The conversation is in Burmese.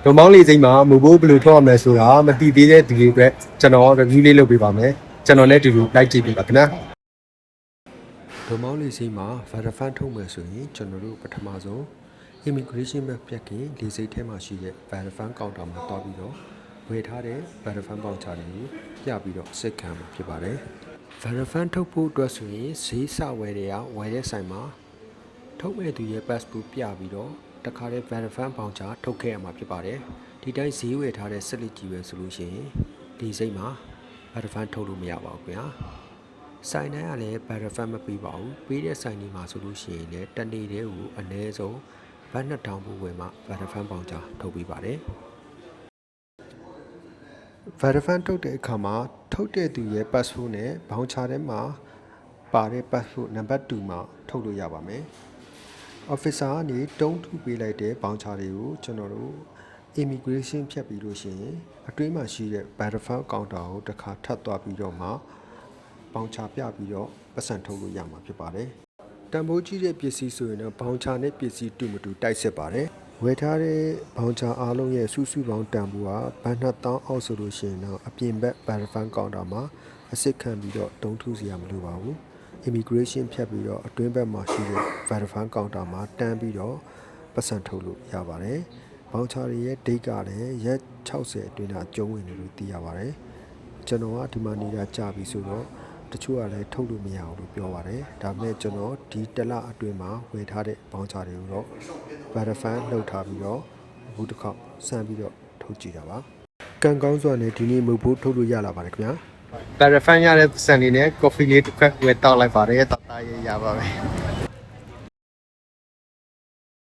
ဒုံမောင်းလေးစိမ်းမှာမူဖို့ဘယ်လိုထောက်ရမလဲဆိုတာမသိသေးတဲ့သူတွေအတွက်ကျွန်တော် review လေးလုပ်ပေးပါမယ်ကျွန်တော်လည်းဒီလိုလိုက်ကြည့်ပေးပါခင်ဗျာဒုံမောင်းလေးစိမ်းမှာ verify ထုတ်မယ်ဆိုရင်ကျွန်တော်တို့ပထမဆုံး immigration မပြတ်ခင်လေစိတ်ထဲမှာရှိတဲ့ verify counter မှာတွားပြီးတော့ဝယ်ထားတဲ့ verify voucher တွေကိုပြပြီးတော့စစ်ခံမှာဖြစ်ပါတယ် verify ထုတ်ဖို့အတွက်ဆိုရင်ဈေးစဝယ်တွေကဝယ်တဲ့ဆိုင်မှာထုတ်မဲ့သူရဲ့ passport ပြပြီးတော့တခါတည်း verify voucher ထုတ်ခဲ့ရမှာဖြစ်ပါတယ်ဒီတိုင်းဈေးဝယ်ထားတဲ့ဆက်လက်ကြီးပဲဆိုလို့ရှိရင်ဒီစိတ်မှာ verify ထုတ်လို့မရပါဘူးခင်ဗျာဆိုင်တိုင်းကလည်း verify မပေးပါဘူးပေးတဲ့ဆိုင်တွေမှာဆိုလို့ရှိရင်လည်းတနေ့တည်းကိုအနည်းဆုံးဘတ်2000ဘူးဝယ်မှ verify voucher ထုတ်ပေးပါတယ် verify ထုတ်တဲ့အခါမှာထုတ်တဲ့သူရဲ့ passport နဲ့ voucher ထဲမှာပါတဲ့ passport နံပါတ်2မှာထုတ်လို့ရပါမယ် officer ကနေတုံးထုပေးလိုက်တဲ့ voucher တွေကိုကျွန်တော်တို့ immigration ဖြတ်ပြီးလို့ရှိရင်အတွင်းမှာရှိတဲ့ verify counter ကိုတစ်ခါထပ်သွားပြီးတော့မှ voucher ပြပြီးတော့ပတ်စံထုတ်လို့ရမှာဖြစ်ပါတယ်တန်ဖိုးကြီးတဲ့ပစ္စည်းဆိုရင်တော့ voucher နဲ့ပစ္စည်းတူမတူတိုက်စစ်ပါတယ်ဝယ်ထားတဲ့ voucher အားလုံးရဲ့စုစုပေါင်းတန်ဖိုးကဘတ်2000အောက်ဆိုလို့ရှိရင်တော့အပြင်ဘက် verify counter မှာအစစ်ခံပြီးတော့တုံးထုစရာမလိုပါဘူး immigration ဖြတ်ပြီးတော့အတွင်းဘက်မှာရှိတဲ့ verify counter မှာတန်းပြီးတော့ပတ်စံထုတ်လို့ရပါတယ် voucher တွေရဲ့ date ကလည်းရက်60အတွင်းကကျုံးဝင်တယ်လို့သိရပါတယ်ကျွန်တော်ကဒီမှာနေတာကြာပြီဆိုတော့တချို့ကလည်းထုတ်လို့မရအောင်လို့ပြောပါတယ်ဒါပေမဲ့ကျွန်တော်ဒီတစ်လအတွင်းမှာဝယ်ထားတဲ့ voucher တွေကိုတော့ verify လုပ်ထားပြီးတော့အခုတစ်ခေါက်စမ်းပြီးတော့ထုတ်ကြည့်တာပါကံကောင်းစွာနဲ့ဒီနေ့မဟုတ်ဘူးထုတ်လို့ရလာပါတယ်ခင်ဗျာ verify ရတဲ့စံလေးနဲ့ coffee လေးတစ်ခွက်ဝယ်တောက်လိုက်ပါတယ်တောက်သားရရပါပဲ